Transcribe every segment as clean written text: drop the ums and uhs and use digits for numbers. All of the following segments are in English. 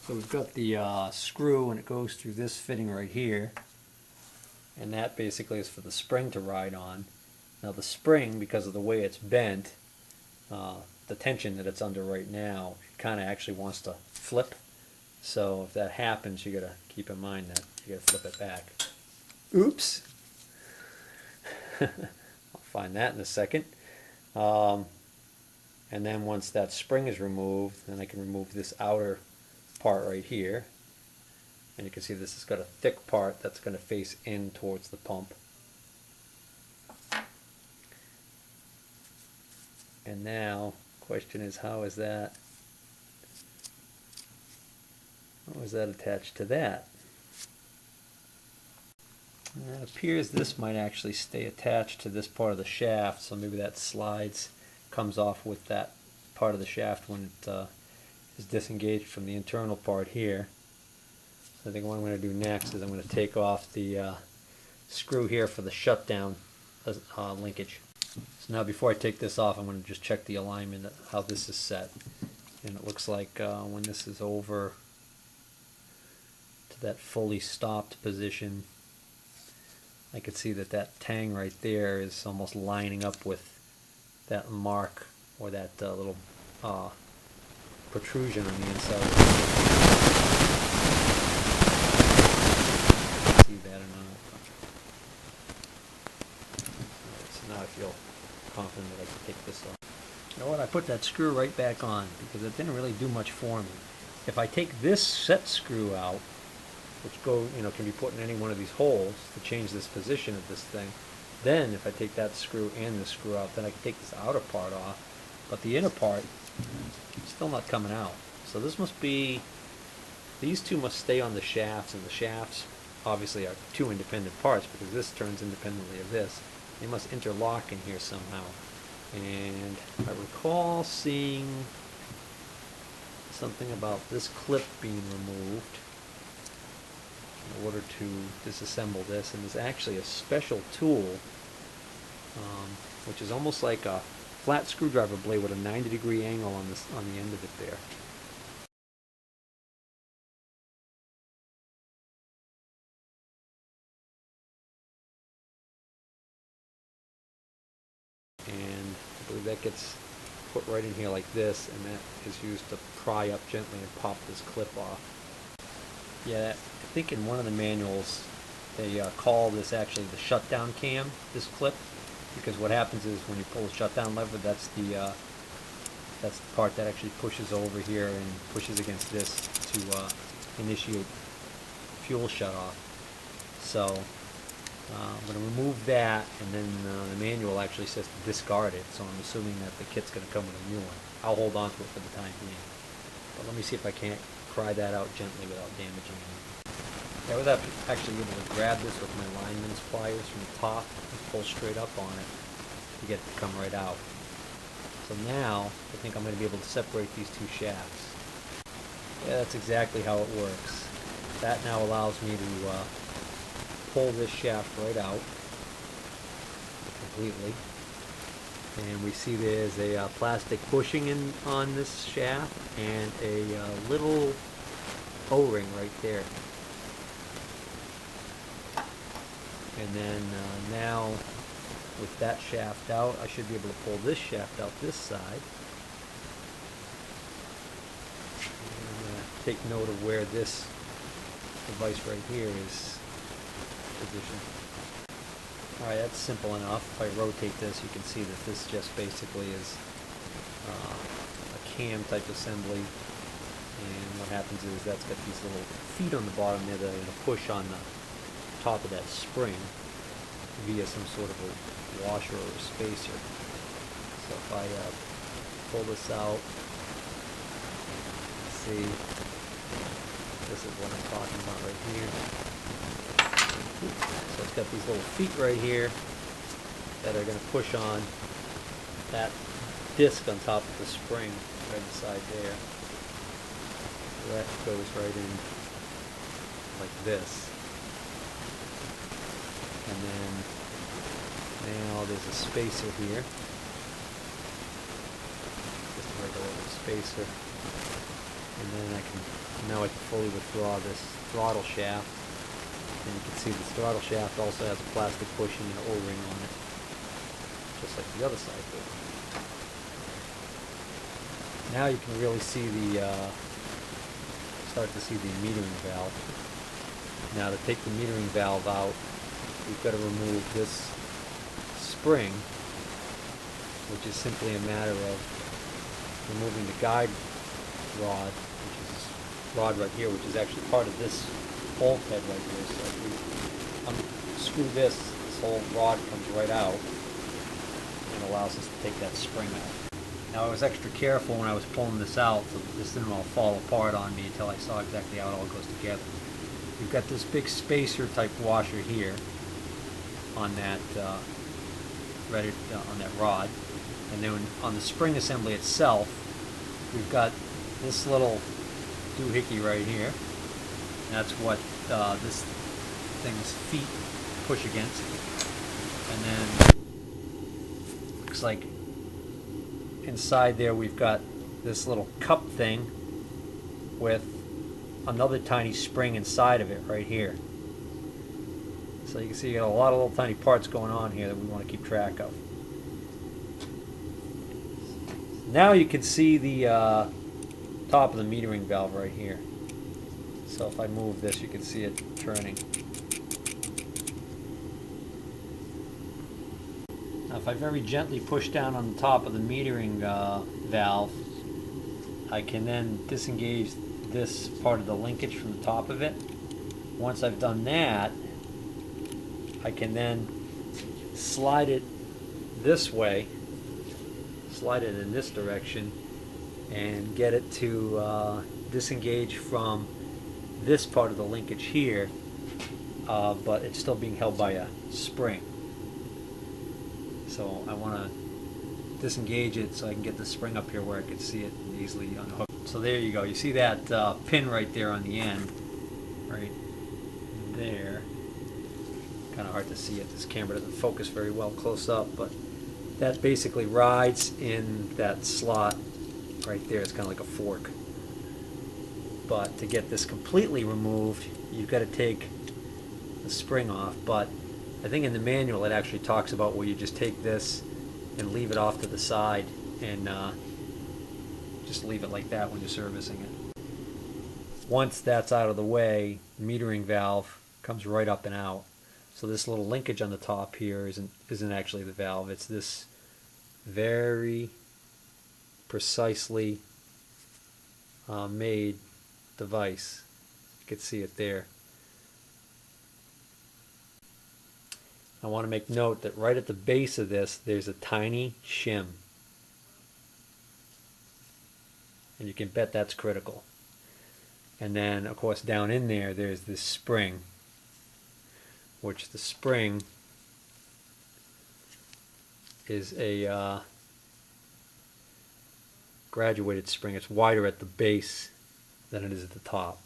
So we've got the screw, and it goes through this fitting right here, and that basically is for the spring to ride on. Now the spring, because of the way it's bent, the tension that it's under right now, it kind of actually wants to flip. So if that happens, you got to keep in mind that you got to flip it back. Oops. I'll find that in a second. And then once that spring is removed, then I can remove this outer part right here. And you can see this has got a thick part that's going to face in towards the pump. And now, question is, how is that attached to that? And it appears this might actually stay attached to this part of the shaft, so maybe that comes off with that part of the shaft when it is disengaged from the internal part here. So I think what I'm going to do next is I'm going to take off the screw here for the shutdown linkage. So now before I take this off, I'm going to just check the alignment, how this is set. And it looks like when this is over to that fully stopped position, I can see that that tang right there is almost lining up with that mark, or that little protrusion on the inside. See that or not? So now I feel confident that I can take this off. You know what? I put that screw right back on because it didn't really do much for me. If I take this set screw out, which can be put in any one of these holes to change this position of this thing, then if I take that screw and this screw out, then I can take this outer part off, but the inner part is still not coming out. So this must be, these two must stay on the shafts, and the shafts obviously are two independent parts because this turns independently of this. They must interlock in here somehow. And I recall seeing something about this clip being removed in order to disassemble this, and there's actually a special tool which is almost like a flat screwdriver blade with a 90-degree angle on the end of it there. And I believe that gets put right in here like this, and that is used to pry up gently and pop this clip off. Yeah, I think in one of the manuals they call this actually the shutdown cam, this clip, because what happens is when you pull the shutdown lever, that's the part that actually pushes over here and pushes against this to initiate fuel shutoff. So I'm going to remove that, and then the manual actually says to discard it, so I'm assuming that the kit's going to come with a new one. I'll hold on to it for the time being. But let me see if I can't pry that out gently without damaging it. I was actually able to grab this with my lineman's pliers from the top and pull straight up on it to get it to come right out. So now I think I'm going to be able to separate these two shafts. Yeah, that's exactly how it works. That now allows me to pull this shaft right out completely. And we see there's a plastic bushing on this shaft and a little O-ring right there. And then now with that shaft out, I should be able to pull this shaft out this side. And I'm going to take note of where this device right here is positioned. Alright, that's simple enough. If I rotate this, you can see that this just basically is a cam type assembly. And what happens is that's got these little feet on the bottom there that are going to push on the top of that spring via some sort of a washer or a spacer. So if I pull this out, see, this is what I'm talking about right here. So it's got these little feet right here that are going to push on that disc on top of the spring right inside there. So that goes right in like this. And then now there's a spacer here. Just a regular little spacer. And then now I can fully withdraw this throttle shaft. And you can see this throttle shaft also has a plastic bushing and O-ring on it, just like the other side did. Now you can really see start to see the metering valve. Now to take the metering valve out, we've got to remove this spring, which is simply a matter of removing the guide rod, which is this rod right here, which is actually part of this bolt head right here. So if we unscrew this whole rod comes right out and allows us to take that spring out. Now I was extra careful when I was pulling this out so that this didn't all fall apart on me until I saw exactly how it all goes together. You've got this big spacer type washer here on that on that rod, and then on the spring assembly itself, we've got this little doohickey right here. That's what this thing's feet push against, and then looks like inside there we've got this little cup thing with another tiny spring inside of it right here. So you can see you got a lot of little tiny parts going on here that we want to keep track of. Now you can see the top of the metering valve right here. So if I move this, you can see it turning. Now if I very gently push down on the top of the metering valve, I can then disengage this part of the linkage from the top of it. Once I've done that, I can then slide it this way, slide it in this direction, and get it to disengage from this part of the linkage here, but it's still being held by a spring. So I want to disengage it so I can get the spring up here where I can see it and easily unhook. So there you go. You see that pin right there on the end, right there. Kind of hard to see it. This camera doesn't focus very well close up, but that basically rides in that slot right there. It's kind of like a fork. But to get this completely removed, you've got to take the spring off. But I think in the manual it actually talks about where you just take this and leave it off to the side and just leave it like that when you're servicing it. Once that's out of the way, the metering valve comes right up and out. So this little linkage on the top here isn't actually the valve. It's this very precisely made device. You can see it there. I want to make note that right at the base of this, there's a tiny shim. And you can bet that's critical. And then, of course, down in there, there's this spring, which the spring is a graduated spring. It's wider at the base than it is at the top.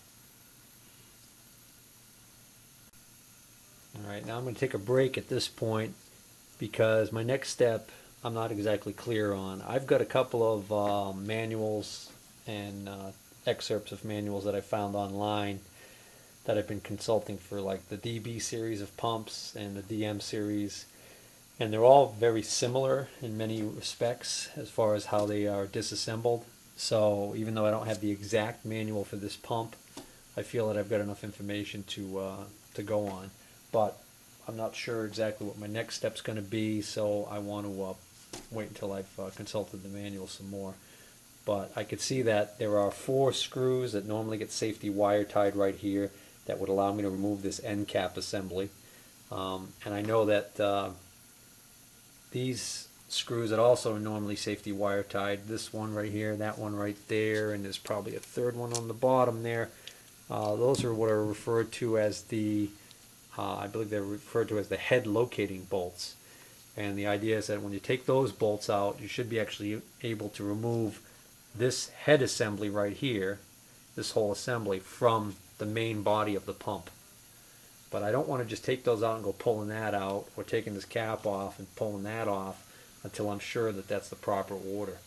Alright, now I'm going to take a break at this point because my next step I'm not exactly clear on. I've got a couple of manuals and excerpts of manuals that I found online that I've been consulting for, like the DB series of pumps and the DM series, and they're all very similar in many respects as far as how they are disassembled. So even though I don't have the exact manual for this pump, I feel that I've got enough information to go on. But I'm not sure exactly what my next step's going to be, so I want to wait until I've consulted the manual some more. But I could see that there are 4 screws that normally get safety wire tied right here that would allow me to remove this end cap assembly. And I know that these screws that also are normally safety wire tied, this one right here, that one right there, and there's probably a third one on the bottom there. Those are what are referred to as the, I believe they're referred to as the head locating bolts. And the idea is that when you take those bolts out, you should be actually able to remove this head assembly right here, this whole assembly, from the main body of the pump. But I don't want to just take those out and go pulling that out, or taking this cap off and pulling that off until I'm sure that that's the proper order.